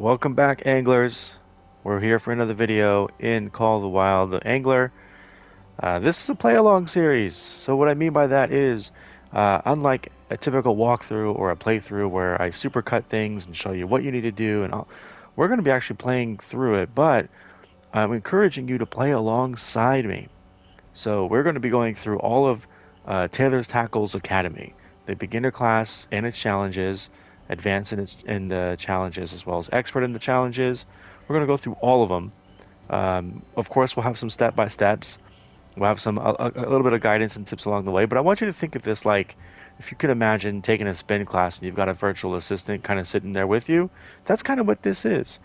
Welcome back, anglers. We're here for another video in Call of the Wild the Angler. This is a play along series. So, what I mean by that is, unlike a typical walkthrough or a playthrough where I supercut things and show you what you need to do, we're going to be actually playing through it, but I'm encouraging you to play alongside me. So, we're going to be going through all of Taylor's Tackles Academy, the beginner class and its challenges, advanced in the challenges, as well as expert in the challenges. We're going to go through all of them. Of course, we'll have some step by steps. We'll have a little bit of guidance and tips along the way. But I want you to think of this like if you could imagine taking a spin class and you've got a virtual assistant kind of sitting there with you. That's kind of what this is.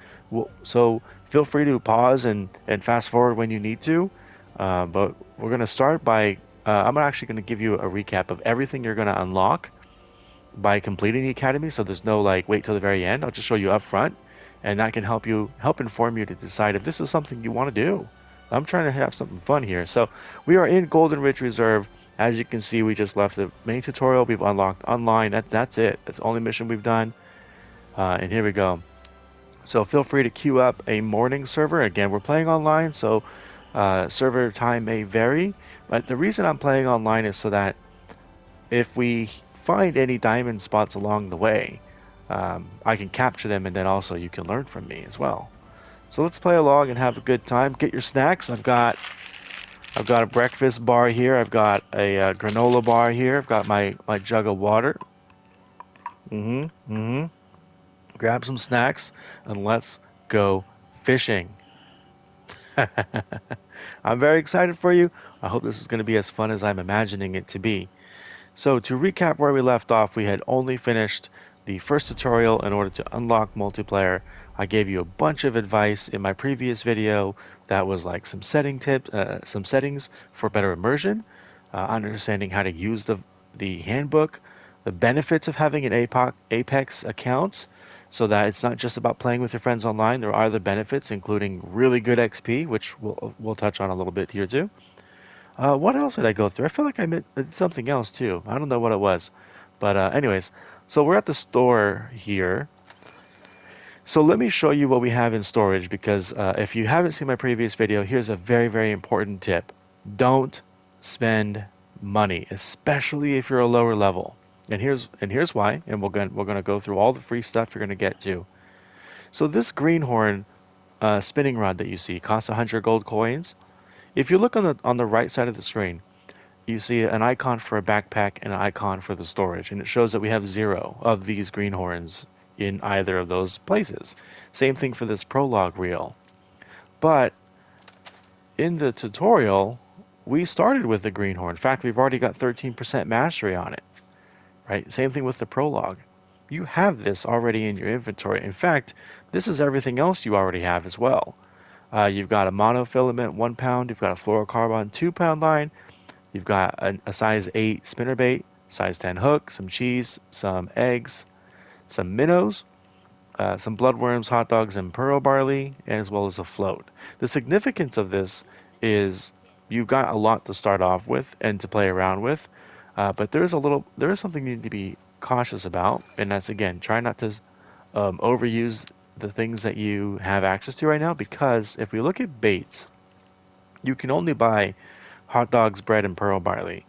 So feel free to pause and fast forward when you need to. But we're going to start by I'm actually going to give you a recap of everything you're going to unlock by completing the academy. So there's no like wait till the very end. I'll just show you up front, and that can help inform you to decide if this is something you want to do. I'm trying to have something fun here. So we are in Golden Ridge Reserve. As you can see, we just left the main tutorial. We've unlocked online. That's it. That's the only mission we've done. And here we go. So feel free to queue up a morning server. Again, we're playing online, so server time may vary. But the reason I'm playing online is so that if we find any diamond spots along the way, I can capture them, and then also you can learn from me as well. So let's play along and have a good time. Get your snacks. I've got a breakfast bar here. I've got a granola bar here. I've got my jug of water. Mm-hmm. Mm-hmm. Grab some snacks and let's go fishing. I'm very excited for you. I hope this is going to be as fun as I'm imagining it to be. So to recap where we left off, we had only finished the first tutorial in order to unlock multiplayer. I gave you a bunch of advice in my previous video that was like some setting tips, some settings for better immersion, understanding how to use the handbook, the benefits of having an Apex account, so that it's not just about playing with your friends online. There are other benefits, including really good XP, which we'll touch on a little bit here too. What else did I go through? I feel like I did something else too. I don't know what it was. But anyways, so we're at the store here. So let me show you what we have in storage because if you haven't seen my previous video, here's a very, very important tip. Don't spend money, especially if you're a lower level. And here's why, and we're gonna go through all the free stuff you're gonna get too. So this greenhorn spinning rod that you see costs 100 gold coins. If you look on the right side of the screen, you see an icon for a backpack and an icon for the storage, and it shows that we have 0 of these greenhorns in either of those places. Same thing for this prologue reel. But in the tutorial, we started with the greenhorn. In fact, we've already got 13% mastery on it, right? Same thing with the prologue. You have this already in your inventory. In fact, this is everything else you already have as well. You've got a monofilament 1 pound, you've got a fluorocarbon 2 pound line, you've got a size 8 spinnerbait, size 10 hook, some cheese, some eggs, some minnows, some bloodworms, hot dogs, and pearl barley, as well as a float. The significance of this is you've got a lot to start off with and to play around with, but there is something you need to be cautious about, and that's again, try not to overuse the things that you have access to right now, because if we look at baits, you can only buy hot dogs, bread, and pearl barley.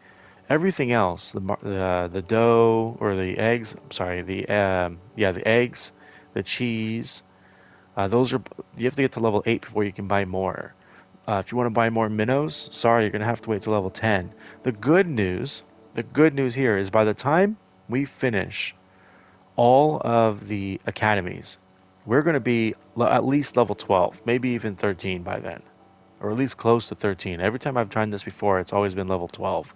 Everything else, the dough or the eggs, sorry, the eggs, the cheese, those are you have to get to level 8 before you can buy more. If you want to buy more minnows, sorry, you're gonna have to wait to level 10. The good news, the good news here is by the time we finish all of the academies, we're gonna be at least level 12, maybe even 13 by then, or at least close to 13. Every time I've tried this before, it's always been level 12.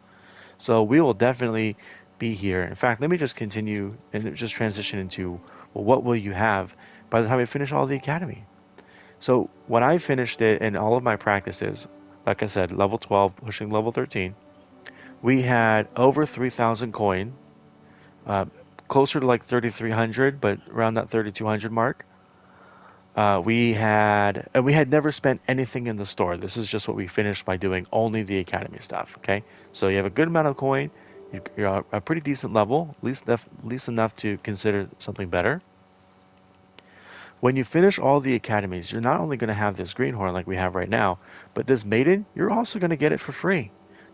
So we will definitely be here. In fact, let me just continue and just transition into, well, what will you have by the time we finish all the academy? So when I finished it and all of my practices, like I said, level 12, pushing level 13, we had over 3,000 coin, uh, closer to like 3,300, but around that 3,200 mark. We had never spent anything in the store. This is just what we finished by doing only the academy stuff. Okay, so you have a good amount of coin. You're a pretty decent level, at least enough to consider something better. When you finish all the academies, you're not only going to have this greenhorn like we have right now, but this maiden, you're also going to get it for free.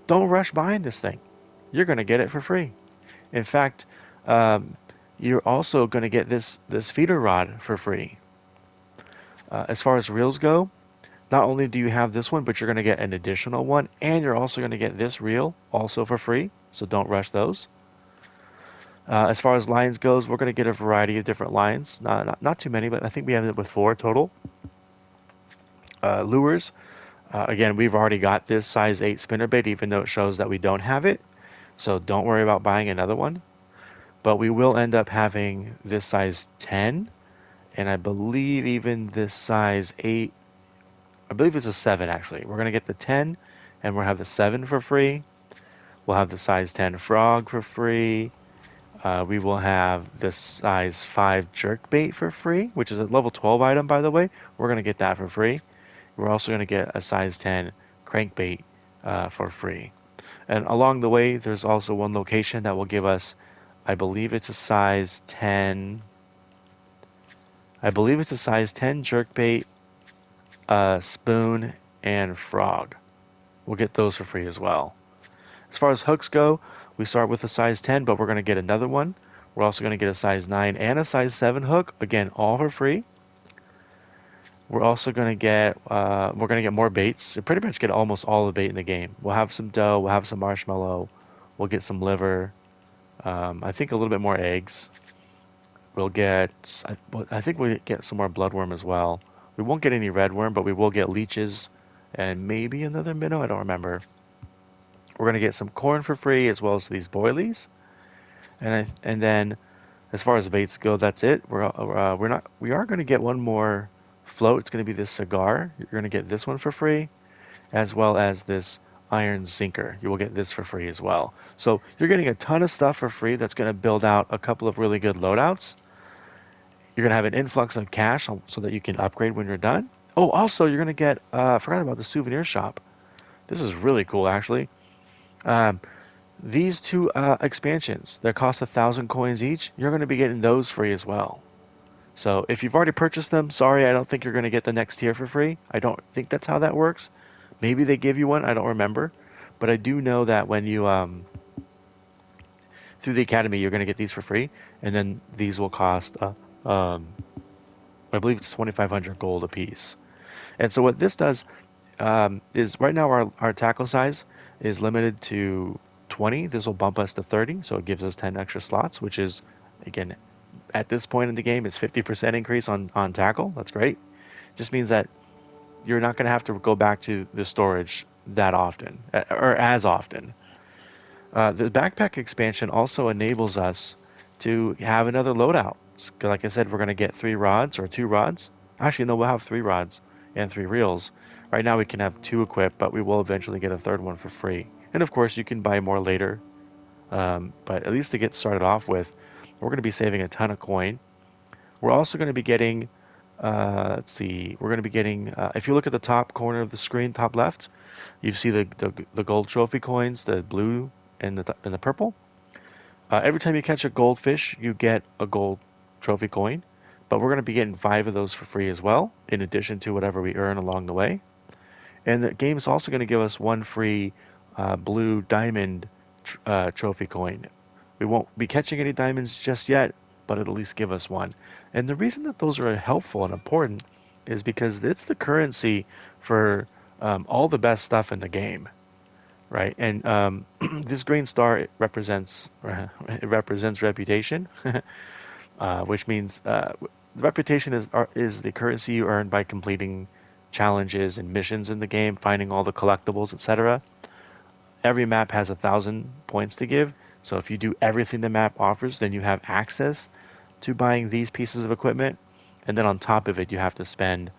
Don't rush buying this thing. You're going to get it for free. In fact, um, you're also going to get this feeder rod for free. As far as reels go, not only do you have this one, but you're going to get an additional one, and you're also going to get this reel also for free. So don't rush those. As far as lines goes, we're going to get a variety of different lines. Not too many, but I think we have it with 4 total. Lures. Again, we've already got this size 8 spinnerbait, even though it shows that we don't have it. So don't worry about buying another one. But we will end up having this size 10, and I believe even this size 8. I believe it's a 7 actually. We're going to get the 10, and we'll have the 7 for free. We'll have the size 10 frog for free. We will have the size 5 jerkbait for free, which is a level 12 item, by the way. We're going to get that for free. We're also going to get a size 10 crankbait for free. And along the way, there's also one location that will give us, I believe it's a size 10. I believe it's a size 10 jerkbait, spoon, and frog. We'll get those for free as well. As far as hooks go, we start with a size 10, but we're going to get another one. We're also going to get a size 9 and a size 7 hook. Again, all for free. We're also going to get more baits. We pretty much get almost all the bait in the game. We'll have some dough. We'll have some marshmallow. We'll get some liver. I think a little bit more eggs. We'll get, I think we get some more bloodworm as well. We won't get any redworm, but we will get leeches and maybe another minnow. I don't remember. We're gonna get some corn for free as well as these boilies, and then as far as baits go, that's it. We are gonna get one more float. It's gonna be this cigar. You're gonna get this one for free, as well as this iron sinker. You will get this for free as well. So you're getting a ton of stuff for free. That's gonna build out a couple of really good loadouts. You're gonna have an influx of cash so that you can upgrade when you're done. Oh, also you're gonna get. I forgot about the souvenir shop. This is really cool, actually. Um, these two expansions that cost 1,000 coins each, you're going to be getting those free as well. So if you've already purchased them, sorry, I don't think you're going to get the next tier for free. I don't think that's how that works. Maybe they give you one, I don't remember. But I do know that when you through the academy, you're going to get these for free, and then these will cost um, I believe it's 2,500 gold a piece. And so what this does is right now our tackle size is limited to 20. This will bump us to 30, so it gives us 10 extra slots, which is, again, at this point in the game, it's 50% increase on tackle. That's great. Just means that you're not going to have to go back to the storage that often, or as often. The backpack expansion also enables us to have another loadout. Like I said, we're going to get 3 rods or 2 rods. Actually, no, we'll have 3 rods and 3 reels. Right now we can have 2 equipped, but we will eventually get a third one for free. And of course, you can buy more later. But at least to get started off with, we're going to be saving a ton of coin. We're also going to be getting, let's see, we're going to be getting, if you look at the top corner of the screen, top left, you see the gold trophy coins, the blue and the purple. Every time you catch a goldfish, you get a gold trophy coin, but we're going to be getting 5 of those for free as well, in addition to whatever we earn along the way. And the game is also going to give us one free blue diamond trophy coin. We won't be catching any diamonds just yet, but it'll at least give us one. And the reason that those are helpful and important is because it's the currency for all the best stuff in the game, right? And this green star it represents reputation, which means reputation is the currency you earn by completing challenges and missions in the game, finding all the collectibles, etc. Every map has 1,000 points to give, so if you do everything the map offers, then you have access to buying these pieces of equipment, and then on top of it, you have to spend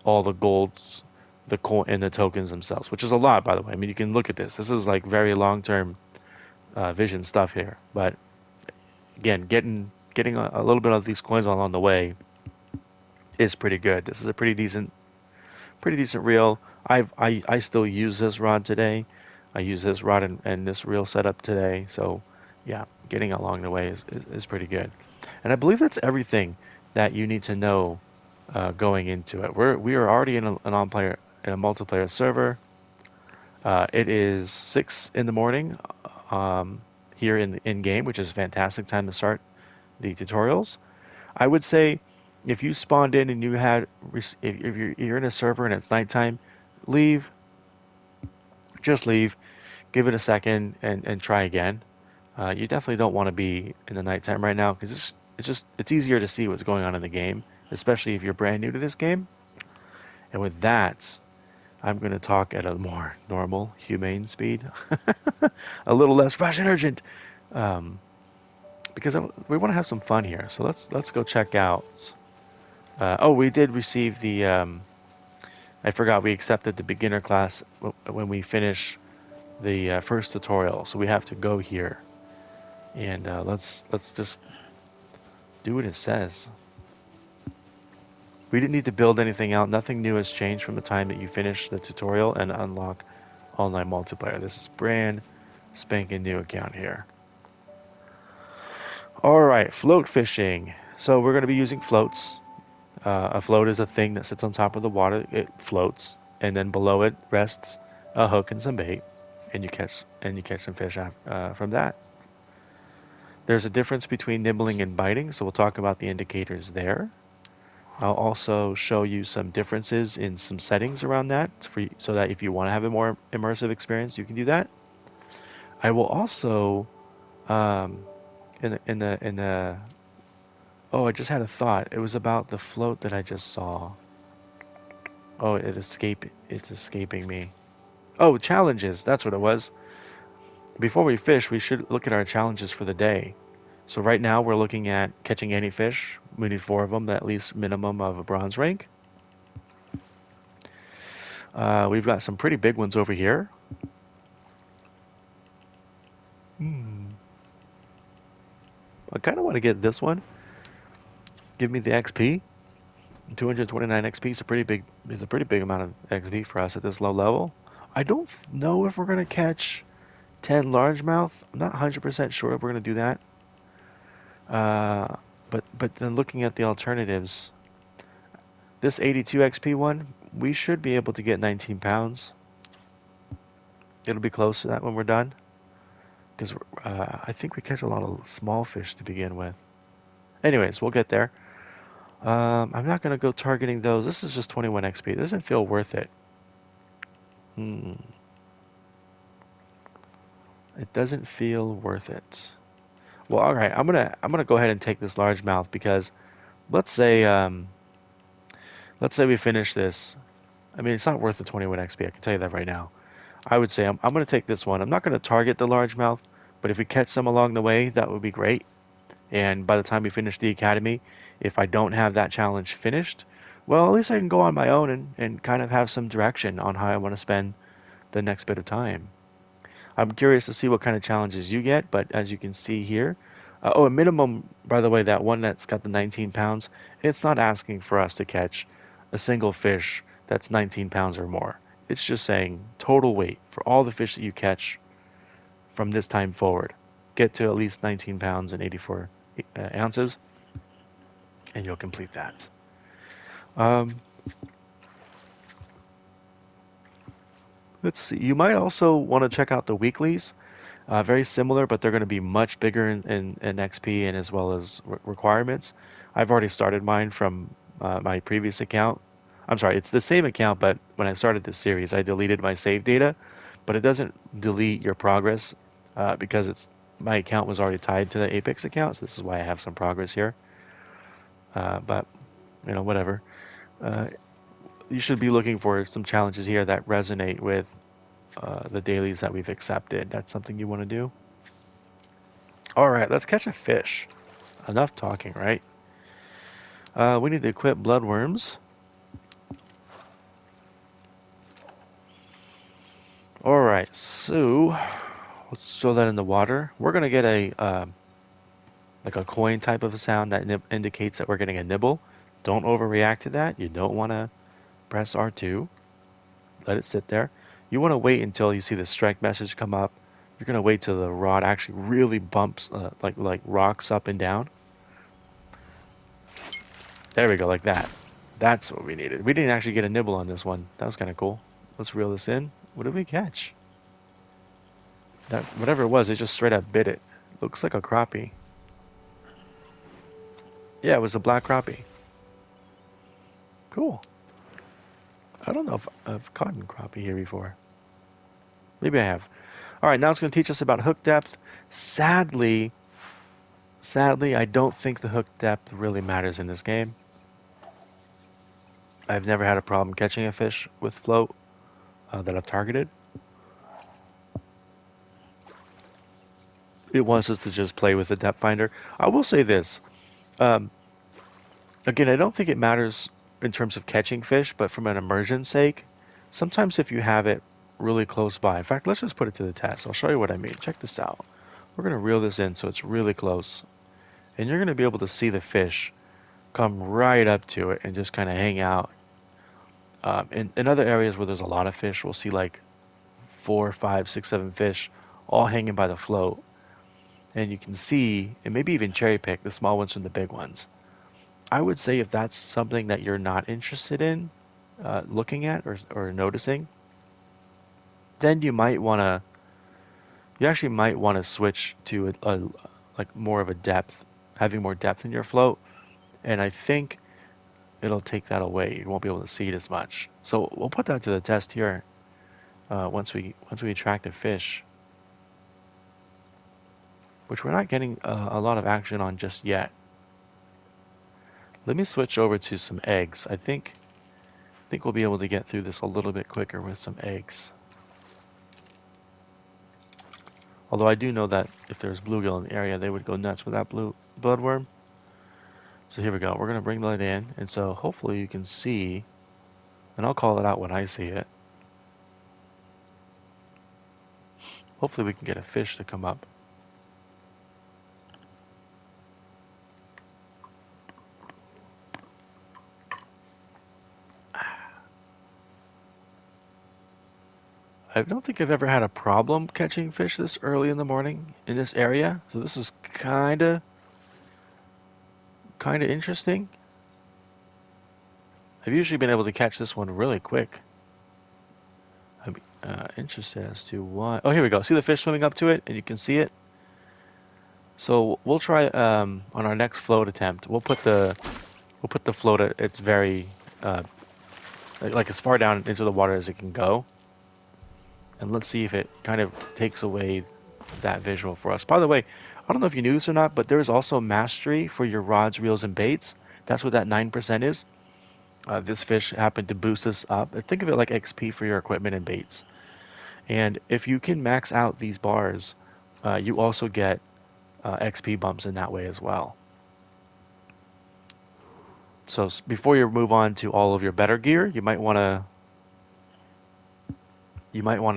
all the golds, the coin, and the tokens themselves, which is a lot, by the way. I mean, you can look at this. This is like very long-term vision stuff here. But again, getting a little bit of these coins along the way is pretty good. This is a pretty decent reel. I still use this rod today. I use this rod and this reel setup today. So yeah, getting along the way is pretty good. And I believe that's everything that you need to know going into it. We are already in a multiplayer server. It is 6 in the morning um, here in game, which is a fantastic time to start the tutorials. I would say if you spawned in and you had if you're in a server and it's nighttime, leave. Just leave. Give it a second and try again. You definitely don't want to be in the nighttime right now because it's easier to see what's going on in the game, especially if you're brand new to this game. And with that, I'm going to talk at a more normal, humane speed, a little less rush and urgent, um, because we want to have some fun here. So let's go check out. Oh, we did receive the. I forgot we accepted the beginner class when we finish the first tutorial, so we have to go here and let's just do what it says. We didn't need to build anything out. Nothing new has changed from the time that you finish the tutorial and unlock online multiplayer. This is brand spanking new account here. All right, float fishing. So we're going to be using floats. A float is a thing that sits on top of the water. It floats, and then below it rests a hook and some bait, and you catch some fish from that. There's a difference between nibbling and biting, so we'll talk about the indicators there. I'll also show you some differences in some settings around that so that if you want to have a more immersive experience, you can do that. I will also um, in the oh, I just had a thought. It was about the float that I just saw. Oh, it's escaping me. Oh, challenges. That's what it was. Before we fish, we should look at our challenges for the day. So right now we're looking at catching any fish. We need 4 of them, at least minimum of a bronze rank. We've got some pretty big ones over here. Hmm. I kind of want to get this one. Give me the XP. 229 XP is a pretty big amount of XP for us at this low level. I don't know if we're gonna catch 10 largemouth. I'm not 100% sure if we're gonna do that. Uh, but then looking at the alternatives, this 82 XP one, we should be able to get 19 pounds. It'll be close to that when we're done, because I think we catch a lot of small fish to begin with. Anyways, we'll get there. I'm not gonna go targeting those. This is just 21 XP. It doesn't feel worth it. Hmm. It doesn't feel worth it. Well, all right. I'm gonna go ahead and take this largemouth because let's say let's say we finish this. I mean, it's not worth the 21 XP. I can tell you that right now. I would say I'm gonna take this one. I'm not gonna target the largemouth, but if we catch some along the way, that would be great. And by the time we finish the academy, if I don't have that challenge finished, well, at least I can go on my own and kind of have some direction on how I want to spend the next bit of time. I'm curious to see what kind of challenges you get, but as you can see here, oh, a minimum, by the way, that one that's got the 19 pounds, it's not asking for us to catch a single fish that's 19 pounds or more. It's just saying total weight for all the fish that you catch from this time forward. Get to at least 19 pounds and 84 ounces, and you'll complete that. Um, let's see. You might also want to check out the weeklies. Very similar, but they're going to be much bigger in XP and as well as requirements. I've already started mine from my previous account. I'm sorry, it's the same account, but when I started this series, I deleted my save data, but it doesn't delete your progress because it's my account was already tied to the Apex account, so this is why I have some progress here. But whatever. Uh, you should be looking for some challenges here that resonate with the dailies that we've accepted. That's something you want to do. All right, let's catch a fish. Enough talking, right? We need to equip bloodworms. All right, so let's throw that in the water. We're gonna get a like a coin type of a sound that indicates that we're getting a nibble. Don't overreact to that. You don't want to press R2. Let it sit there. You want to wait until you see the strike message come up. You're gonna wait till the rod actually really bumps, like rocks up and down. There we go, like that. That's what we needed. We didn't actually get a nibble on this one. That was kind of cool. Let's reel this in. What did we catch? That whatever it was, it just straight up bit it. Looks like a crappie. Yeah, it was a black crappie. Cool. I don't know if I've caught a crappie here before. Maybe I have. All right, now it's going to teach us about hook depth. Sadly, I don't think the hook depth really matters in this game. I've never had a problem catching a fish with float that I've targeted. It wants us to just play with the depth finder. I will say this. Um, Again, I don't think it matters in terms of catching fish, but from an immersion sake, sometimes if you have it really close by. In fact, let's just put it to the test. I'll show you what I mean. Check this out. We're going to reel this in so it's really close. And you're going to be able to see the fish come right up to it and just kind of hang out. In other areas where there's a lot of fish, we'll see like 4, 5, 6, 7 fish all hanging by the float. And you can see, and maybe even cherry pick the small ones from the big ones. I would say if that's something that you're not interested in looking at or noticing, then you actually might want to switch to like more of a depth, having more depth in your float. And I think it'll take that away. You won't be able to see it as much. So we'll put that to the test here once we attract a fish, which we're not getting a lot of action on just yet. Let me switch over to some eggs. I think we'll be able to get through this a little bit quicker with some eggs. Although I do know that if there's bluegill in the area, they would go nuts with that blue bloodworm. So here we go. We're going to bring that in. And so hopefully you can see, and I'll call it out when I see it. Hopefully we can get a fish to come up. I don't think I've ever had a problem catching fish this early in the morning in this area. So this is kind of interesting. I've usually been able to catch this one really quick. I'm interested as to why. Oh, here we go. See the fish swimming up to it, and you can see it. So we'll try on our next float attempt. We'll put the float at its very like as far down into the water as it can go, and let's see if it kind of takes away that visual for us. By the way, I don't know if you knew this or not, but there is also mastery for your rods, reels, and baits. That's what that 9% is. This fish happened to boost us up. Think of it like XP for your equipment and baits. And if you can max out these bars, you also get XP bumps in that way as well. So before you move on to all of your better gear, you might want to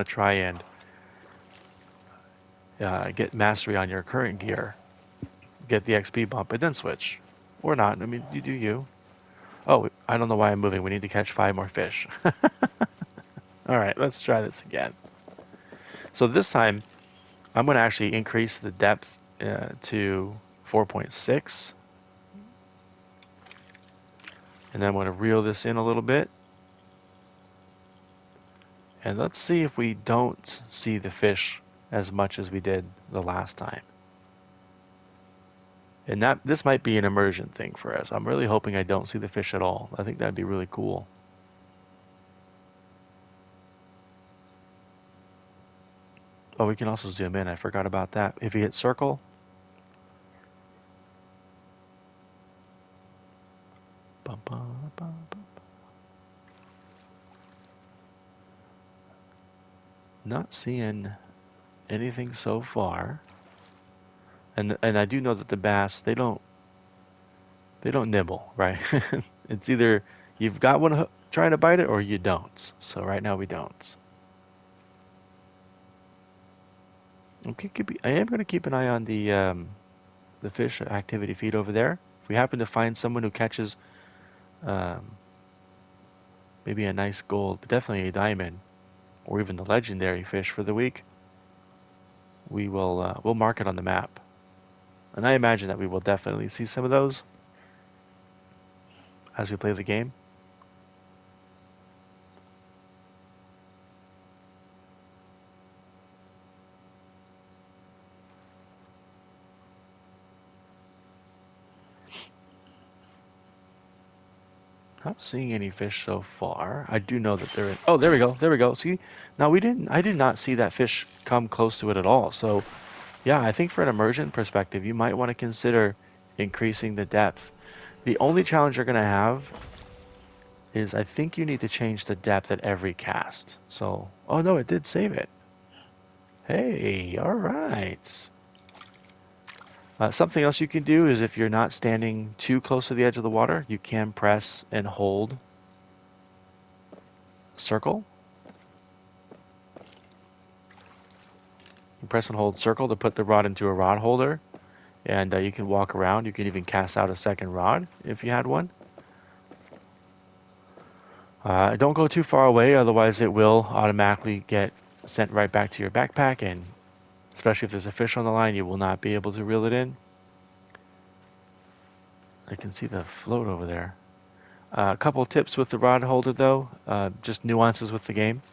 try and get mastery on your current gear, get the XP bump, and then switch, or not. I mean, you do you. Oh, I don't know why I'm moving. We need to catch 5 more fish. All right, let's try this again. So this time, I'm going to actually increase the depth to 4.6. And then I'm going to reel this in a little bit. And let's see if we don't see the fish as much as we did the last time. And this might be an immersion thing for us. I'm really hoping I don't see the fish at all. I think that'd be really cool. Oh, we can also zoom in. I forgot about that. If you hit circle, bum, bum, bum, bum. Not seeing anything so far. And I do know that the bass they don't nibble, right? It's either you've got one trying to bite it or you don't. So right now we don't. Okay, I am going to keep an eye on the fish activity feed over there. If we happen to find someone who catches um, maybe a nice gold, but definitely a diamond, or even the legendary fish for the week, we'll mark it on the map. And I imagine that we will definitely see some of those as we play the game. Not seeing any fish so far. I do know that they're in. Oh, there we go. There we go. See, now we didn't. I did not see that fish come close to it at all. So, yeah, I think for an immersion perspective, you might want to consider increasing the depth. The only challenge you're going to have is I think you need to change the depth at every cast. So, oh no, it did save it. Hey, all right. Something else you can do is if you're not standing too close to the edge of the water, you can press and hold circle. You press and hold circle to put the rod into a rod holder, and you can walk around. You can even cast out a second rod if you had one. Don't go too far away, otherwise it will automatically get sent right back to your backpack, and especially if there's a fish on the line, you will not be able to reel it in. I can see the float over there. A couple tips with the rod holder though, just nuances with the game.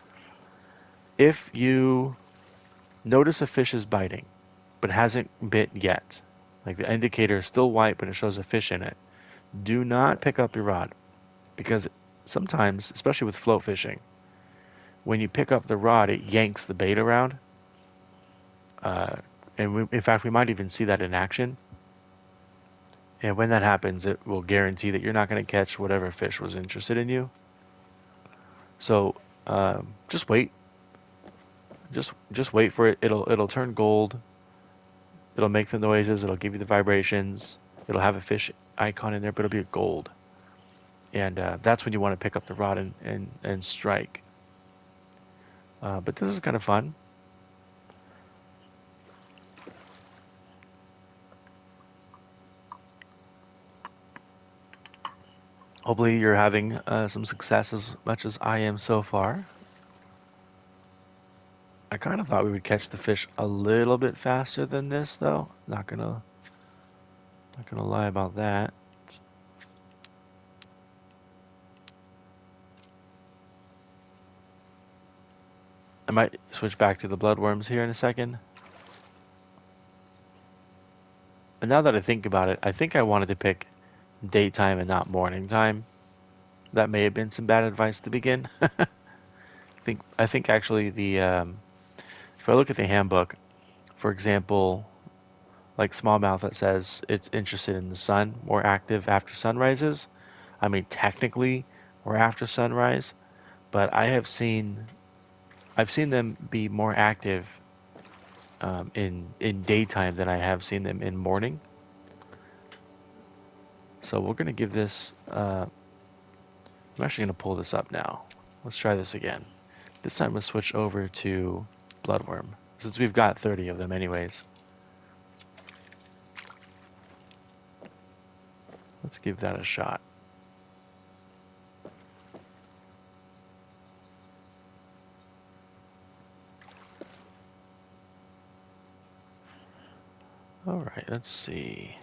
If you notice a fish is biting, but hasn't bit yet, like the indicator is still white, but it shows a fish in it, do not pick up your rod because sometimes, especially with float fishing, when you pick up the rod, it yanks the bait around. Uh, and in fact, we might even see that in action. And when that happens, it will guarantee that you're not going to catch whatever fish was interested in you. So just wait. Just wait for it. It'll turn gold. It'll make the noises. It'll give you the vibrations. It'll have a fish icon in there, but it'll be a gold. And that's when you want to pick up the rod and strike. But this is kind of fun. Hopefully you're having some success as much as I am so far. I kind of thought we would catch the fish a little bit faster than this, though. Not gonna lie about that. I might switch back to the bloodworms here in a second. And now that I think about it, I think I wanted to pick daytime and not morning time. That may have been some bad advice to begin. I think actually the if I look at the handbook, for example, like smallmouth that says it's interested in the sun, more active after sunrises. I mean, technically, we're after sunrise, but I've seen them be more active in daytime than I have seen them in morning. So we're gonna give this. I'm actually gonna pull this up now. Let's try this again. This time let's switch over to bloodworm since we've got 30 of them anyways. Let's give that a shot. All right, let's see.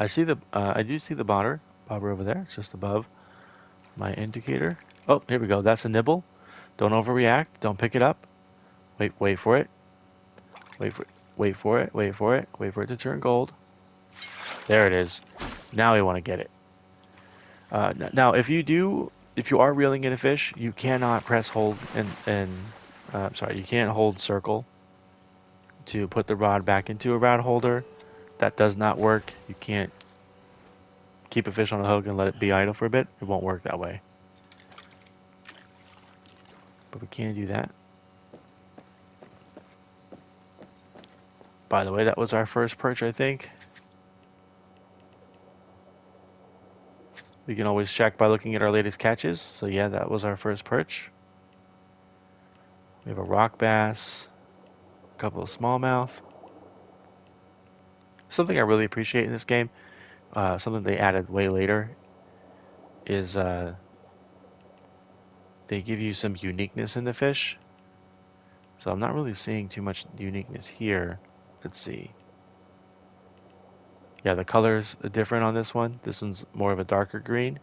I do see the bobber over there. It's just above my indicator. Oh, here we go. That's a nibble. Don't overreact. Don't pick it up. Wait for it. Wait for it. Wait for it. Wait for it. Wait for it to turn gold. There it is. Now we want to get it. Now, if you are reeling in a fish, you cannot press hold and sorry, you can't hold circle to put the rod back into a rod holder. That does not work. You can't keep a fish on a hook and let it be idle for a bit. It won't work that way. But we can do that. By the way, that was our first perch, I think. We can always check by looking at our latest catches. So yeah, that was our first perch. We have a rock bass, a couple of smallmouth. Something I really appreciate in this game, something they added way later, is they give you some uniqueness in the fish. So I'm not really seeing too much uniqueness here. Let's see. Yeah, the colors are different on this one. This one's more of a darker green.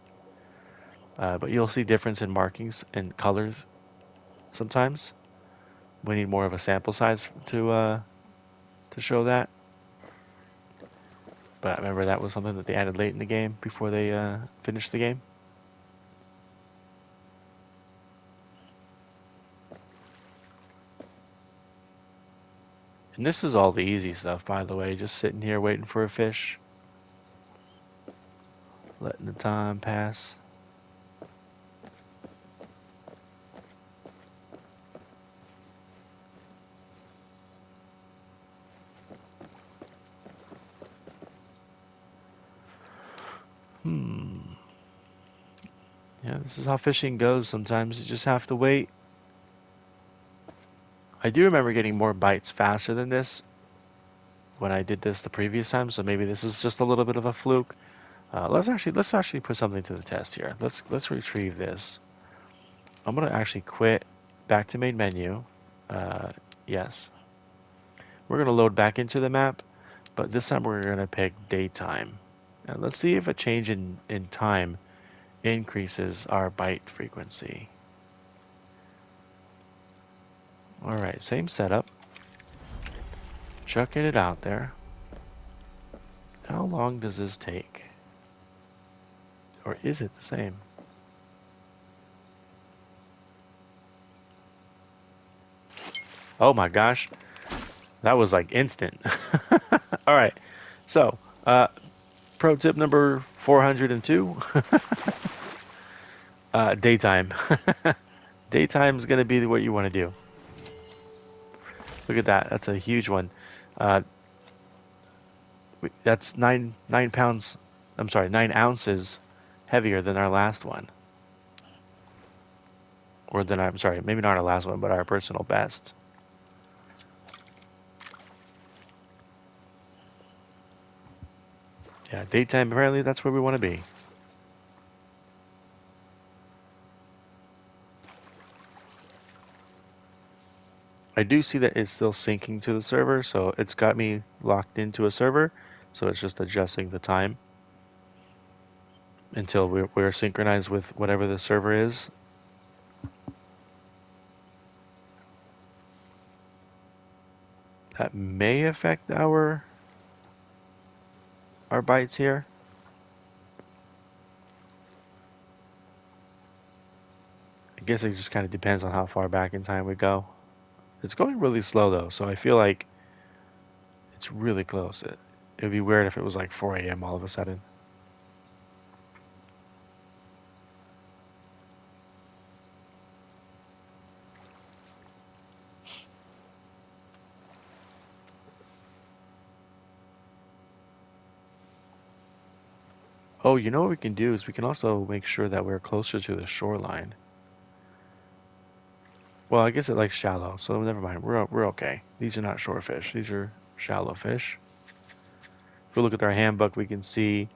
but you'll see difference in markings and colors sometimes. We need more of a sample size to show that. But I remember that was something that they added late in the game before they finished the game. And this is all the easy stuff, by the way. Just sitting here waiting for a fish, letting the time pass. Hmm. Yeah, this is how fishing goes sometimes. You just have to wait. I do remember getting more bites faster than this when I did this the previous time, so maybe this is just a little bit of a fluke. Let's actually put something to the test here. Let's retrieve this. I'm gonna actually quit back to main menu. Uh, yes. We're gonna load back into the map, but this time we're gonna pick daytime. And let's see if a change in time increases our bite frequency. Alright, same setup. Chucking it out there. How long does this take? Or is it the same? Oh my gosh, that was like instant. Alright, so, pro tip number 402, daytime. Daytime is going to be what you want to do. Look at that, that's a huge one. Uh, that's 9 pounds, I'm sorry, 9 ounces heavier than our last one. Or than, I'm sorry, maybe not our last one, but our personal best. Yeah, daytime, apparently that's where we want to be. I do see that it's still syncing to the server, so it's got me locked into a server, so it's just adjusting the time until we're synchronized with whatever the server is. That may affect our bytes here. I guess it just kind of depends on how far back in time we go. It's going really slow though, so I feel like it's really close. It'd be weird if it was like 4 a.m. all of a sudden. Oh, you know what we can do is we can also make sure that we're closer to the shoreline. Well, I guess it likes shallow, so never mind. We're okay. These are not shore fish. These are shallow fish. If we look at our handbook, we can see,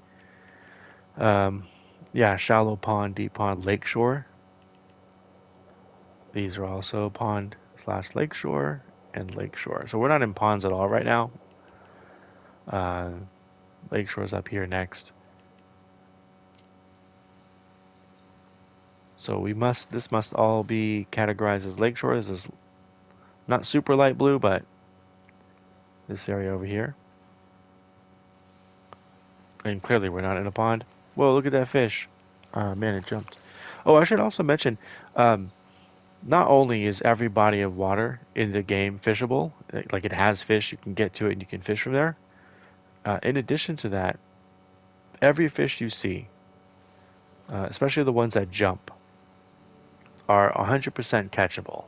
um, yeah, shallow pond, deep pond, lake shore. These are also pond slash lake shore and lake shore. So we're not in ponds at all right now. Uh, lake shore's up here next. So this must all be categorized as lake shore. This is not super light blue, but this area over here. And clearly we're not in a pond. Whoa, look at that fish. Man, it jumped. Oh, I should also mention, um, not only is every body of water in the game fishable, like it has fish, you can get to it and you can fish from there. In addition to that, every fish you see, especially the ones that jump, are 100% catchable.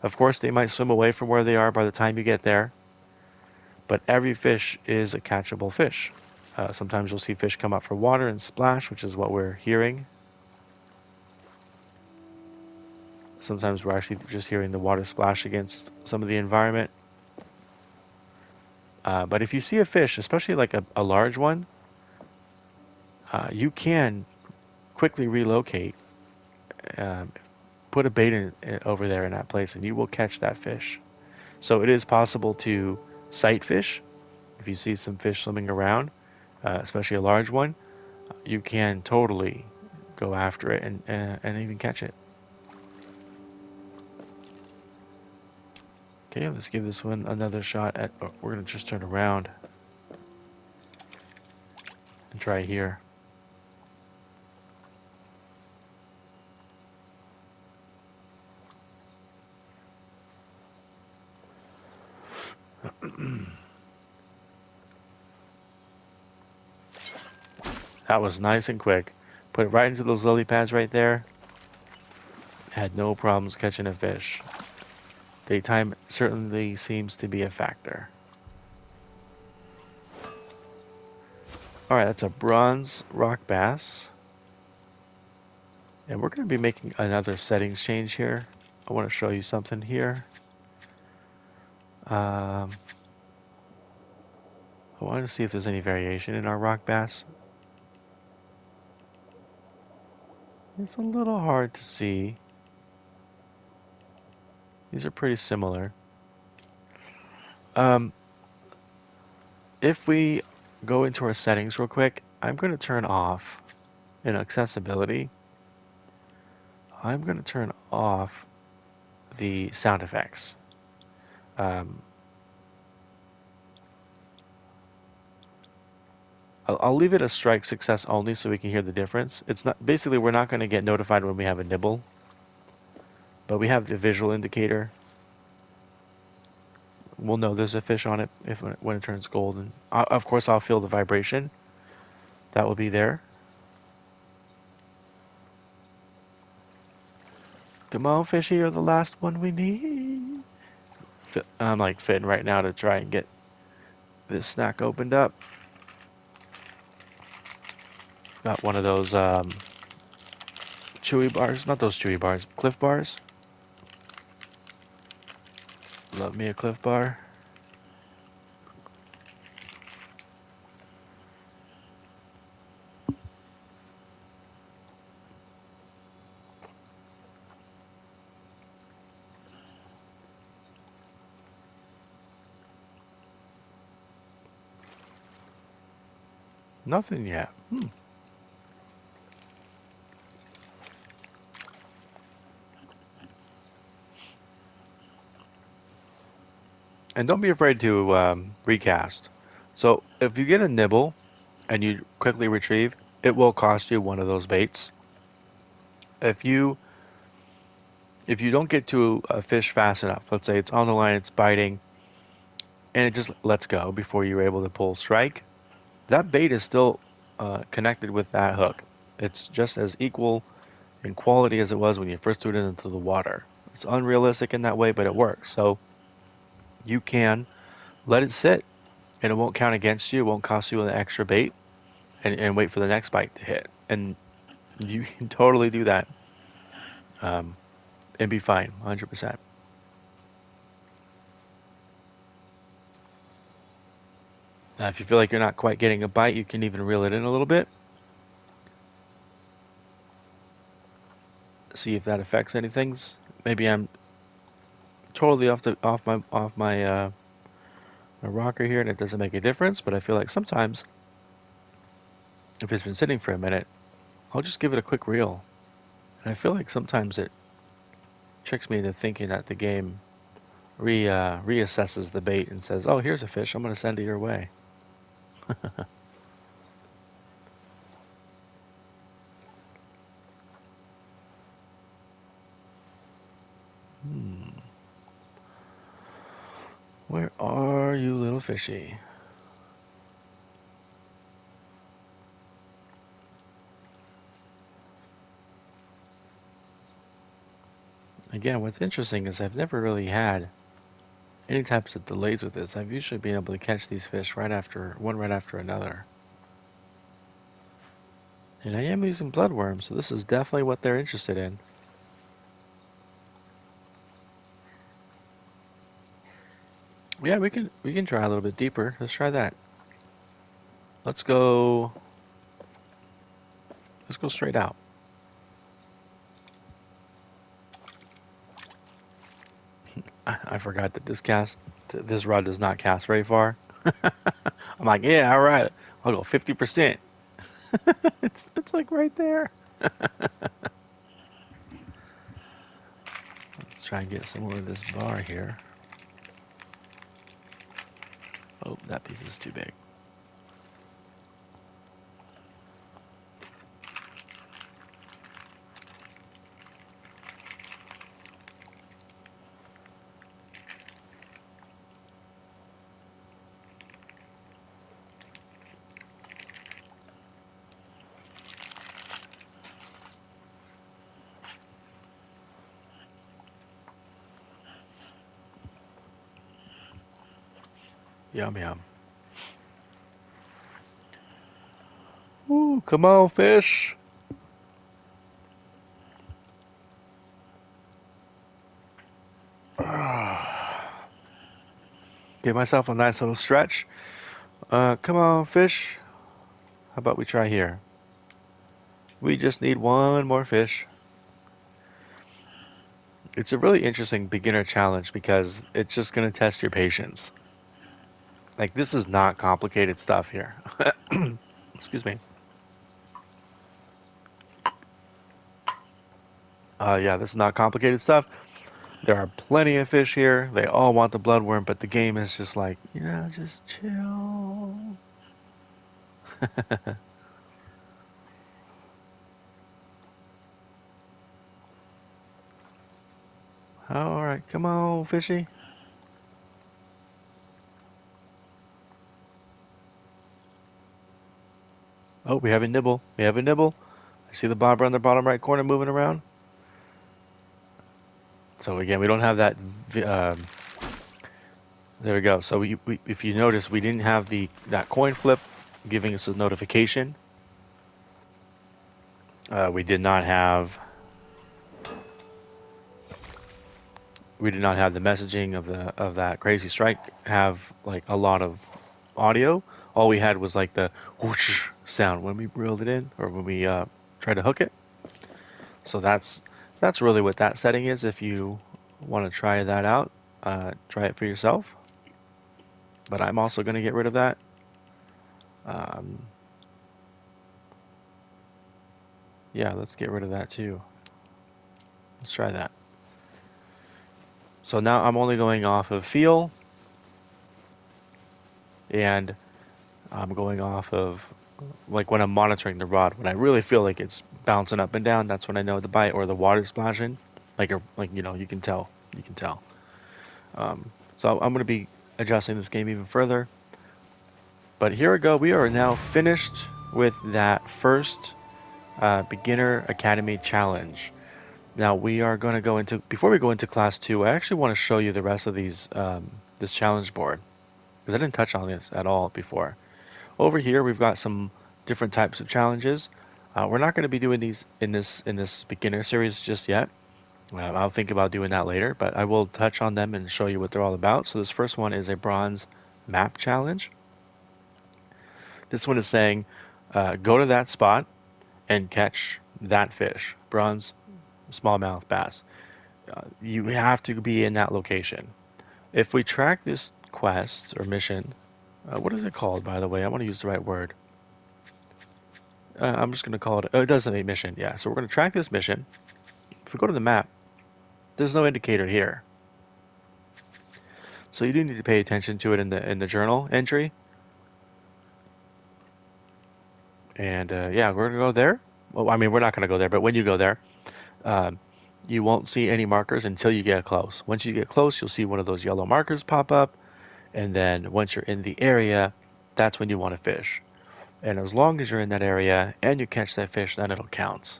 Of course, they might swim away from where they are by the time you get there, but every fish is a catchable fish. Sometimes you'll see fish come up for water and splash, which is what we're hearing. Sometimes we're actually just hearing the water splash against some of the environment. But if you see a fish, especially like a large one, you can quickly relocate, um, put a bait over there in that place, and you will catch that fish. So it is possible to sight fish. If you see some fish swimming around, especially a large one, you can totally go after it and even catch it. Okay, let's give this one another shot at. Oh, we're gonna just turn around and try here. That was nice and quick. Put it right into those lily pads right there. Had no problems catching a fish. Daytime certainly seems to be a factor. Alright, that's a bronze rock bass. And we're going to be making another settings change here. I want to show you something here. I want to see if there's any variation in our rock bass. It's a little hard to see. These are pretty similar. Um, if we go into our settings real quick, I'm going to turn off in accessibility. I'm going to turn off the sound effects. Um, I'll leave it a strike success only so we can hear the difference. It's not basically we're not going to get notified when we have a nibble, but we have the visual indicator. We'll know there's a fish on it if when it turns gold, and of course I'll feel the vibration. That will be there. Come on, fishy, you're the last one we need. I'm like fitting right now to try and get this snack opened up. Got one of those chewy bars, not those chewy bars, Cliff bars. Love me a Cliff bar. Nothing yet. And don't be afraid to recast. So if you get a nibble and you quickly retrieve, it will cost you one of those baits. If you if you don't get to a fish fast enough, let's say it's on the line, it's biting, and it just lets go before you're able to pull strike, that bait is still connected with that hook. It's just as equal in quality as it was when you first threw it into the water. It's unrealistic in that way, but it works. So you can let it sit, and it won't count against you. It won't cost you an extra bait, and wait for the next bite to hit. And you can totally do that um, and be fine, 100%. Now, if you feel like you're not quite getting a bite, you can even reel it in a little bit. See if that affects anything. Maybe I'm totally off my my rocker here, and it doesn't make a difference. But I feel like sometimes, if it's been sitting for a minute, I'll just give it a quick reel, and I feel like sometimes it tricks me into thinking that the game reassesses the bait and says, "Oh, here's a fish. I'm going to send it your way." Hmm. Where are you, little fishy? Again, what's interesting is I've never really had any types of delays with this. I've usually been able to catch these fish right after another. And I am using bloodworms, so this is definitely what they're interested in. Yeah, we can try a little bit deeper. Let's try that. Let's go let's go straight out. I forgot that this rod does not cast very far. I'm like, yeah, all right. I'll go 50%. It's like right there. Let's try and get some more of this bar here. Oh, that piece is too big. Yum, yum. Ooh, come on, fish. Give myself a nice little stretch. Come on, fish. How about we try here? We just need one more fish. It's a really interesting beginner challenge because it's just going to test your patience. Like, this is not complicated stuff here. Excuse me. Yeah, this is not complicated stuff. There are plenty of fish here. They all want the bloodworm, but the game is just like, just chill. All right, come on, fishy. Oh, we have a nibble. We have a nibble. I see the bobber on the bottom right corner moving around. So again, we don't have that. There we go. So if you notice, we didn't have that coin flip giving us a notification. We did not have the messaging of that crazy strike have like a lot of audio. All we had was like the whoosh sound when we reeled it in or when we tried to hook it. So that's really what that setting is. If you want to try that out, try it for yourself. But I'm also going to get rid of that. Um, yeah, let's get rid of that too. Let's try that. So now I'm only going off of feel, and I'm going off of like when I'm monitoring the rod. When I really feel like it's bouncing up and down, that's when I know the bite or the water splashing. Like you can tell. You can tell. So I'm going to be adjusting this game even further. But here we go. We are now finished with that first Beginner Academy Challenge. Now we are going to go into, before we go into class 2, I actually want to show you the rest of this challenge board because I didn't touch on this at all before. Over here we've got some different types of challenges. We're not going to be doing these in this beginner series just yet. I'll think about doing that later, but I will touch on them and show you what they're all about. So this first one is a bronze map challenge. This one is saying, go to that spot and catch that fish, bronze smallmouth bass. You have to be in that location. If we track this quest or mission, what is it called, by the way? I want to use the right word. I'm just going to call it, oh, it does say mission, yeah. So we're going to track this mission. If we go to the map, there's no indicator here. So you do need to pay attention to it in the journal entry. And yeah, we're going to go there. Well, I mean, we're not going to go there, but when you go there, um, you won't see any markers until you get close. Once you get close, you'll see one of those yellow markers pop up. And then once you're in the area, that's when you want to fish. And as long as you're in that area and you catch that fish, then it'll count.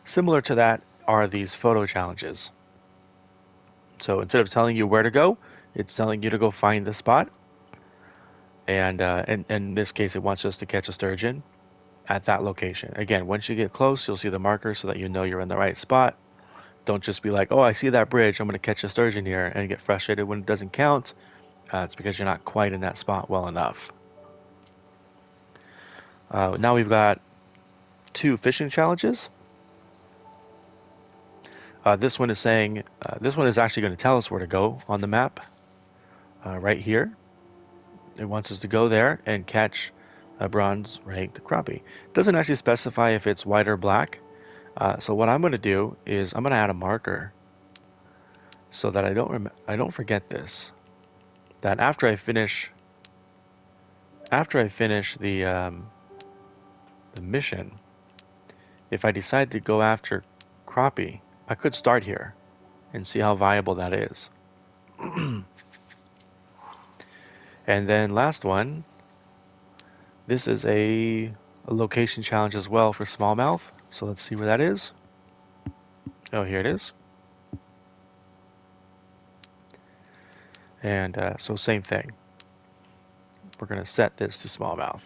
Similar to that are these photo challenges. So instead of telling you where to go, it's telling you to go find the spot. And in this case, it wants us to catch a sturgeon at that location. Again, once you get close, you'll see the marker so that you know you're in the right spot. Don't just be like, oh, I see that bridge, I'm going to catch a sturgeon here, and get frustrated when it doesn't count. It's because you're not quite in that spot well enough. Now we've got 2 fishing challenges. This one is saying, this one is actually going to tell us where to go on the map. Right here. It wants us to go there and catch a bronze ranked crappie. It doesn't actually specify if it's white or black. So what I'm going to do is I'm going to add a marker so that I don't forget this. That after I finish the mission, if I decide to go after crappie, I could start here and see how viable that is. And then last one, this is a location challenge as well for smallmouth. So let's see where that is. Oh, here it is. And so same thing. We're going to set this to smallmouth.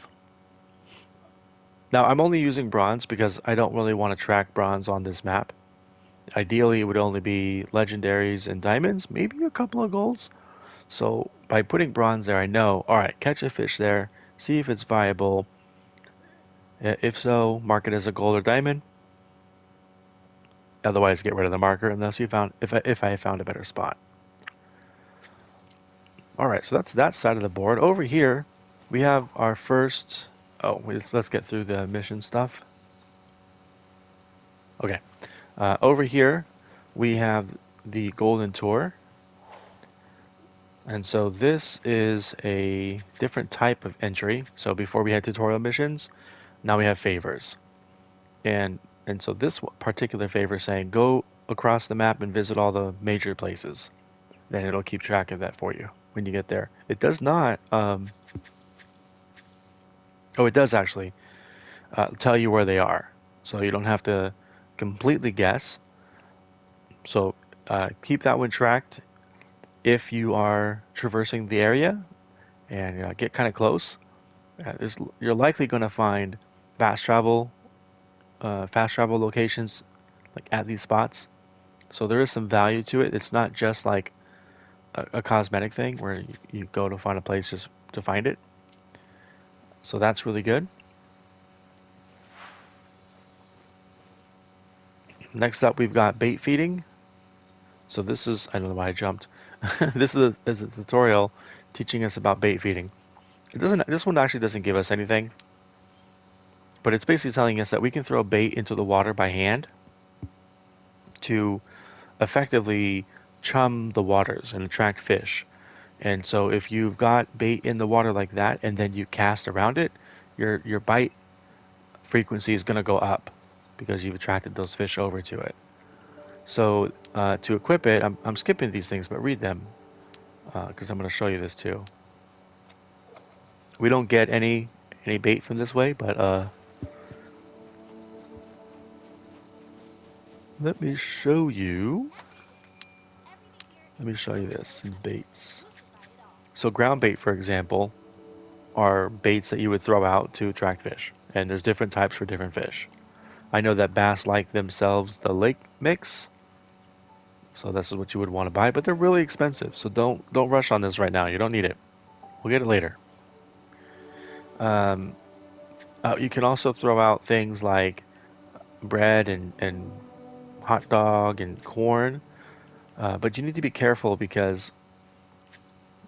Now I'm only using bronze because I don't really want to track bronze on this map. Ideally, it would only be legendaries and diamonds, maybe a couple of golds. So by putting bronze there, I know, all right, catch a fish there, see if it's viable. If so, mark it as a gold or diamond. Otherwise, get rid of the marker unless you found if I found a better spot. All right, so that's that side of the board. Over here, we have our first. Oh, let's get through the mission stuff. Okay, over here, we have the Golden Tour. And so this is a different type of entry. So before we had tutorial missions, now we have favors. And and so this particular favor is saying go across the map and visit all the major places. Then it'll keep track of that for you when you get there. It does not, oh, it does actually tell you where they are. So you don't have to completely guess. So keep that one tracked if you are traversing the area and get kind of close. You're likely going to find fast travel, fast travel locations like at these spots. So there is some value to it. It's not just like a cosmetic thing where you go to find a place just to find it. So that's really good. Next up, we've got bait feeding. So this is, I don't know why I jumped. This is a tutorial teaching us about bait feeding. This one actually doesn't give us anything, but it's basically telling us that we can throw bait into the water by hand to effectively chum the waters and attract fish. And so if you've got bait in the water like that and then you cast around it, your bite frequency is going to go up because you've attracted those fish over to it. So to equip it, I'm skipping these things, but read them because I'm going to show you this too. We don't get any bait from this way, but let me show you. Let me show you this in baits. So ground bait, for example, are baits that you would throw out to attract fish, and there's different types for different fish. I know that bass like themselves the lake mix, so this is what you would want to buy, but they're really expensive, so don't rush on this right now. You don't need it. We'll get it later. Um, you can also throw out things like bread and hot dog and corn, but you need to be careful because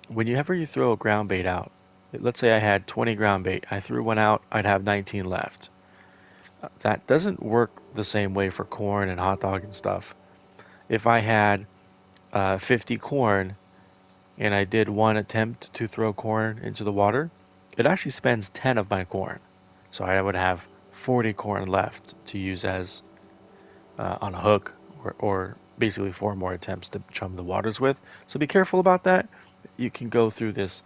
whenever you throw a ground bait out, let's say I had 20 ground bait, I threw one out, I'd have 19 left. That doesn't work the same way for corn and hot dog and stuff. If I had 50 corn and I did one attempt to throw corn into the water, it actually spends 10 of my corn. So I would have 40 corn left to use as on a hook or basically four more attempts to chum the waters with. So be careful about that. You can go through this.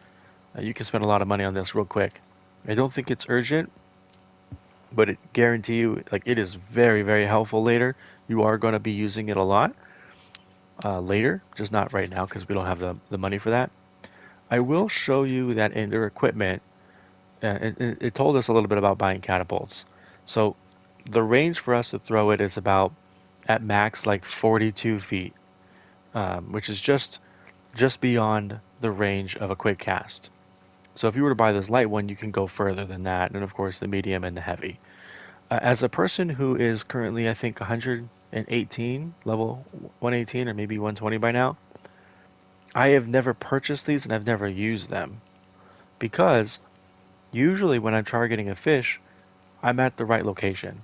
You can spend a lot of money on this real quick. I don't think it's urgent, but it guarantee you, like it is very, very helpful later. You are going to be using it a lot later, just not right now because we don't have the money for that. I will show you that in their equipment, it told us a little bit about buying catapults. So the range for us to throw it is about at max like 42 feet, which is just beyond the range of a quick cast. So if you were to buy this light one, you can go further than that, and of course the medium and the heavy. As a person who is currently, I think, 118, level 118 or maybe 120 by now, I have never purchased these and I've never used them because Usually when I'm targeting a fish, I'm at the right location.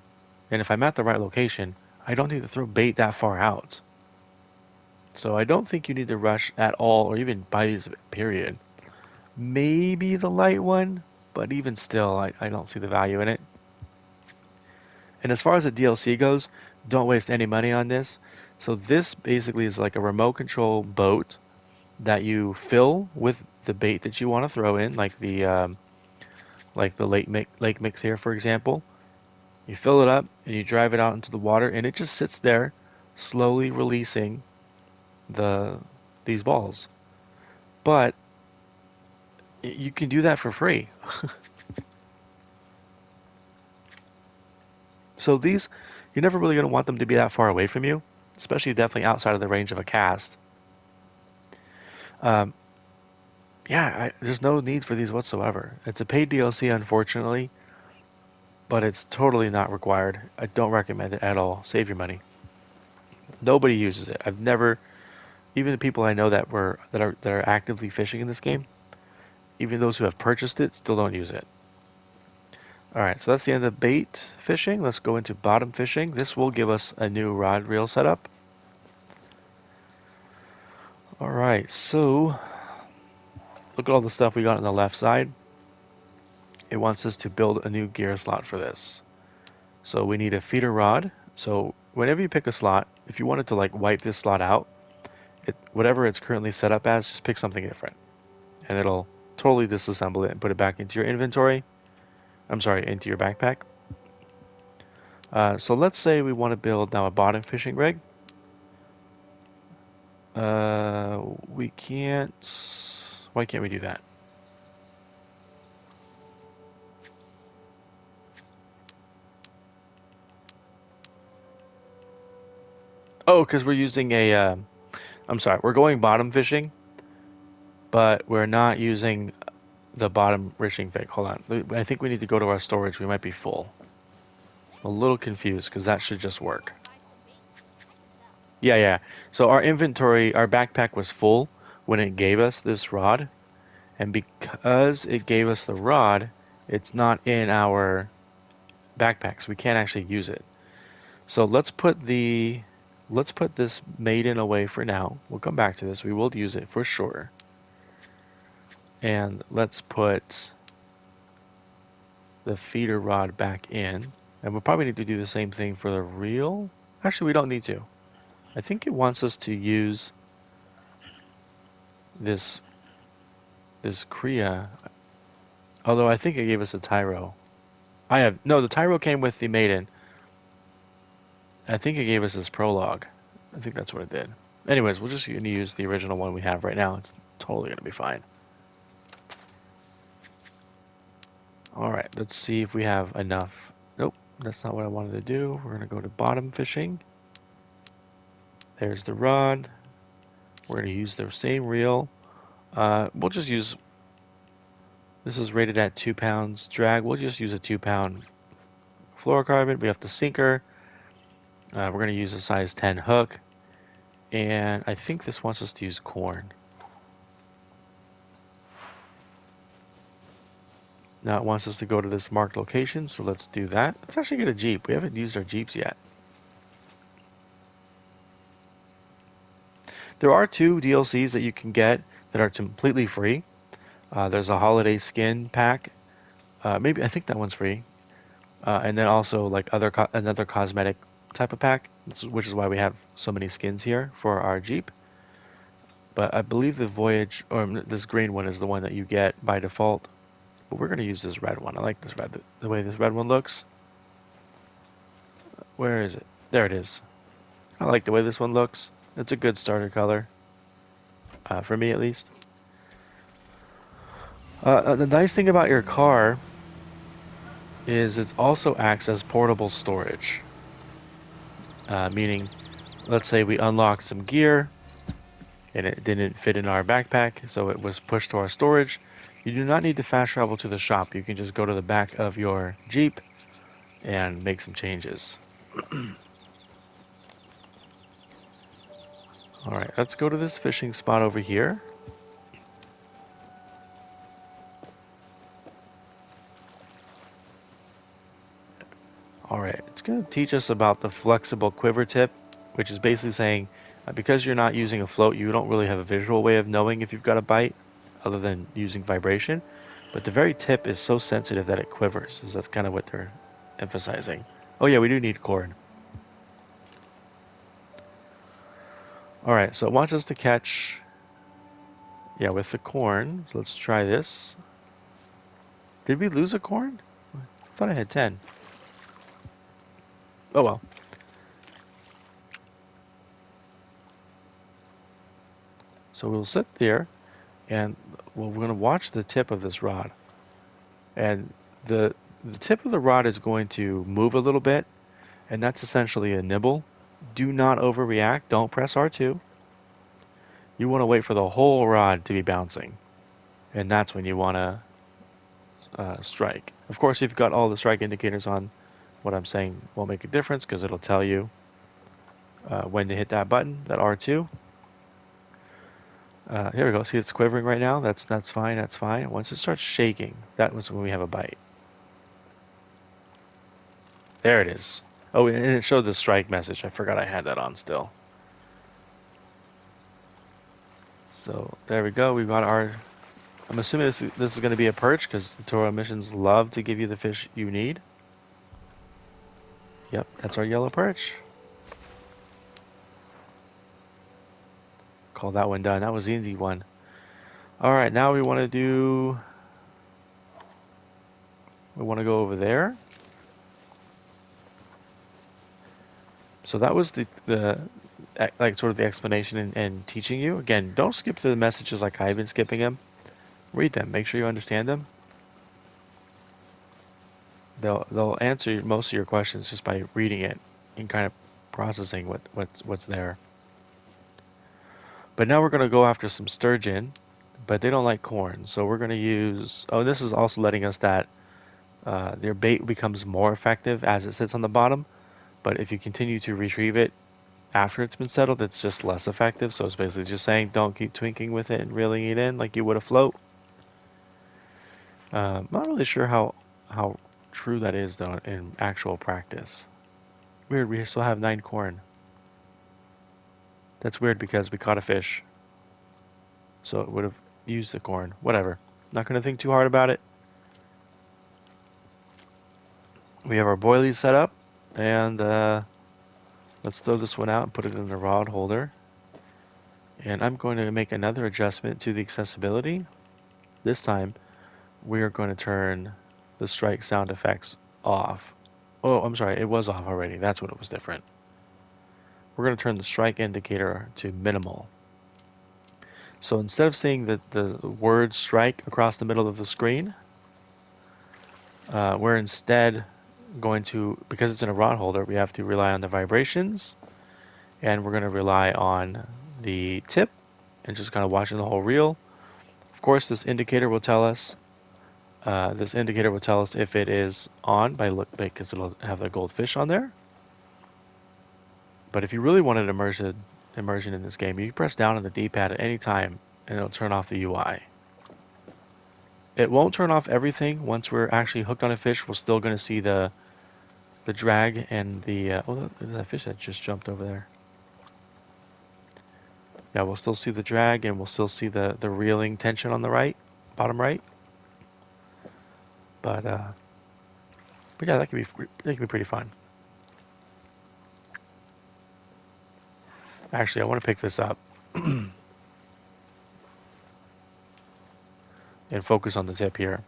And if I'm at the right location, I don't need to throw bait that far out. So I don't think you need to rush at all or even bite, period. Maybe the light one, but even still, I don't see the value in it. And as far as the DLC goes, don't waste any money on this. So this basically is like a remote control boat that you fill with the bait that you want to throw in, like the lake mix here, for example. You fill it up and you drive it out into the water, and it just sits there, slowly releasing the these balls. But you can do that for free. So these, you're never really going to want them to be that far away from you, especially definitely outside of the range of a cast. Um, yeah, there's no need for these whatsoever. It's a paid DLC, unfortunately, but it's totally not required. I don't recommend it at all. Save your money. Nobody uses it. I've never, even the people I know that are actively fishing in this game, even those who have purchased it, still don't use it. All right, so that's the end of bait fishing. Let's go into bottom fishing. This will give us a new rod reel setup. All right, so look at all the stuff we got on the left side. It wants us to build a new gear slot for this. So we need a feeder rod. So whenever you pick a slot, if you wanted to like wipe this slot out, whatever it's currently set up as, just pick something different. And it'll totally disassemble it and put it back into your inventory. I'm sorry, into your backpack. So let's say we want to build now a bottom fishing rig. We can't. Why can't we do that? Oh, because we're using a. I'm sorry, we're going bottom fishing, but we're not using the bottom fishing pick. Hold on. I think we need to go to our storage. We might be full. I'm a little confused because that should just work. Yeah, yeah. So our inventory, our backpack was full when it gave us this rod, and because it gave us the rod, it's not in our backpack, so we can't actually use it. So let's put this maiden away for now. We'll come back to this. We will use it for sure. And let's put the feeder rod back in. And we'll probably need to do the same thing for the reel. Actually, we don't need to. I think it wants us to use this Kriya. Although I think it gave us a Tyro. No, the Tyro came with the maiden. I think it gave us this prologue. I think that's what it did. Anyways, we're just going to use the original one we have right now. It's totally going to be fine. Alright, let's see if we have enough. Nope, that's not what I wanted to do. We're going to go to bottom fishing. There's the rod. We're going to use the same reel. We'll just use, this is rated at 2 pounds drag. We'll just use a 2-pound fluorocarbon. We have the sinker. We're going to use a size 10 hook. And I think this wants us to use corn. Now it wants us to go to this marked location, so let's do that. Let's actually get a Jeep. We haven't used our Jeeps yet. There are 2 DLCs that you can get that are completely free. There's a holiday skin pack. Maybe I think that one's free. And then also like another cosmetic type of pack, which is why we have so many skins here for our Jeep. But I believe the Voyage, or this green one is the one that you get by default. But we're going to use this red one. I like this red, the way this red one looks. Where is it? There it is. I like the way this one looks. It's a good starter color, for me at least. The nice thing about your car is it also acts as portable storage. Meaning, let's say we unlocked some gear and it didn't fit in our backpack, so it was pushed to our storage. You do not need to fast travel to the shop. You can just go to the back of your Jeep and make some changes. Alright, let's go to this fishing spot over here. teach us about the flexible quiver tip, which is basically saying because you're not using a float, you don't really have a visual way of knowing if you've got a bite other than using vibration. But the very tip is so sensitive that it quivers. Is that's kind of what they're emphasizing. Oh yeah, we do need corn. All right, so it wants us to catch, yeah, with the corn. So let's try this. Did we lose a corn? I thought I had 10. Oh well. So we'll sit there and we're going to watch the tip of this rod. And the the tip of the rod is going to move a little bit, and that's essentially a nibble. Do not overreact. Don't press R2. You want to wait for the whole rod to be bouncing, and that's when you want to strike. Of course, if you've got all the strike indicators on, what I'm saying won't make a difference because it'll tell you when to hit that button, that R2. Here we go. See, it's quivering right now. That's fine. That's fine. Once it starts shaking, that was when we have a bite. There it is. Oh, and it showed the strike message. I forgot I had that on still. So there we go. We've got our. I'm assuming this is going to be a perch because the tutorial missions love to give you the fish you need. Yep, that's our yellow perch. Call that one done. That was the easy one. All right, now we want to do. We want to go over there. So that was the like sort of the explanation and teaching you. Again, don't skip through the messages like I've been skipping them. Read them. Make sure you understand them. They'll answer most of your questions just by reading it and kind of processing what's there. But now we're going to go after some sturgeon, but they don't like corn. So we're going to use, oh, this is also letting us that their bait becomes more effective as it sits on the bottom. But if you continue to retrieve it after it's been settled, it's just less effective. So it's basically just saying don't keep twinking with it and reeling it in like you would a float. Not really sure how true that is though in actual practice. Weird, we still have 9 corn. That's weird because we caught a fish. So it would have used the corn. Whatever. Not going to think too hard about it. We have our boilies set up. And let's throw this one out and put it in the rod holder. And I'm going to make another adjustment to the accessibility. This time, we are going to turn the strike sound effects off. Oh, I'm sorry, it was off already. That's when it was different. We're going to turn the strike indicator to minimal. So instead of seeing the word strike across the middle of the screen, we're instead going to, because it's in a rod holder, we have to rely on the vibrations, and we're going to rely on the tip and just kind of watching the whole reel. Of course, this indicator will tell us if it is on because it'll have the goldfish on there. But if you really wanted immersion in this game, you can press down on the D-pad at any time and it'll turn off the UI. It won't turn off everything. Once we're actually hooked on a fish, we're still going to see the drag and the oh, there's that fish that just jumped over there. Yeah, we'll still see the drag and we'll still see the reeling tension on the right, bottom right. But yeah, that could be pretty fun. Actually, I want to pick this up and focus on the tip here.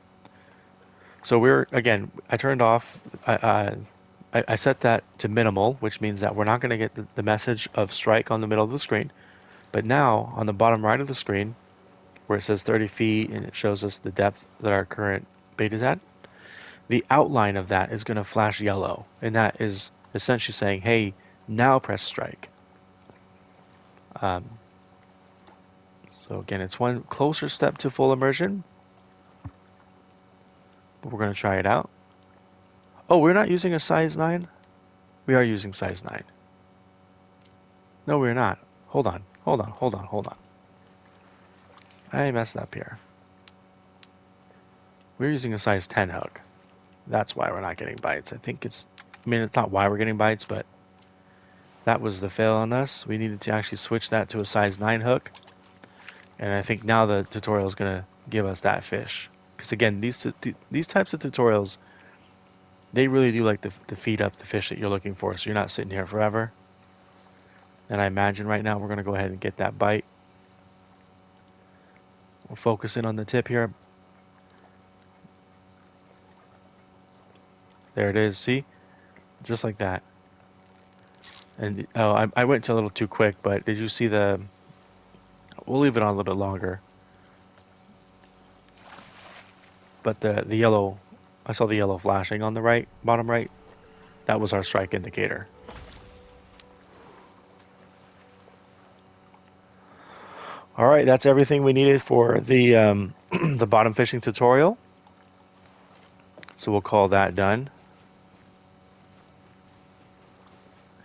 So I turned off. I set that to minimal, which means that we're not going to get the message of strike on the middle of the screen. But now on the bottom right of the screen, where it says 30 feet and it shows us the depth that our current bait is at, the outline of that is going to flash yellow, and that is essentially saying, hey, now press strike. Um, so again, it's one closer step to full immersion, but we're going to try it out. Oh, we're not using a size 9? We are using size 9. No, we're not. Hold on. I messed up here. We're using a size 10 hook. That's why we're not getting bites. I think it's I mean, it's not why we're getting bites, but that was the fail on us. We needed to actually switch that to a size 9 hook. And I think now the tutorial is going to give us that fish. Because again, these types of tutorials, they really do like to feed up the fish that you're looking for. So you're not sitting here forever. And I imagine right now we're going to go ahead and get that bite. We'll focus in on the tip here. There it is. See? Just like that. And oh, I went to a little too quick, but did you see the... We'll leave it on a little bit longer. But the yellow, I saw the yellow flashing on the right, bottom right. That was our strike indicator. All right, that's everything we needed for the the bottom fishing tutorial. So we'll call that done.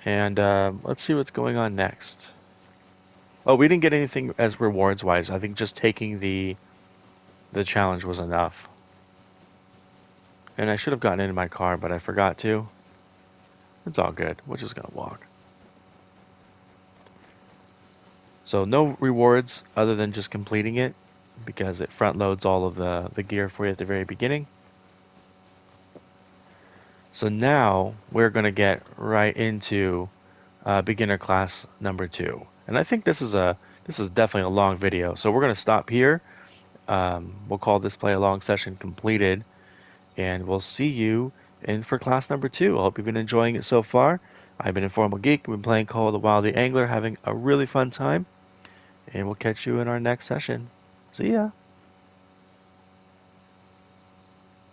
And let's see what's going on next. Oh, we didn't get anything as rewards wise. I think just taking the challenge was enough. And I should have gotten into my car, but I forgot to. It's all good. We're just gonna walk. So no rewards other than just completing it, because it front loads all of the gear for you at the very beginning. So now we're going to get right into beginner class number 2. And I think this is definitely a long video. So we're going to stop here. We'll call this play along session completed, and we'll see you in for class number 2. I hope you've been enjoying it so far. I've been Informal Geek. We've been playing Call of the Wild the Angler, having a really fun time. And we'll catch you in our next session. See ya.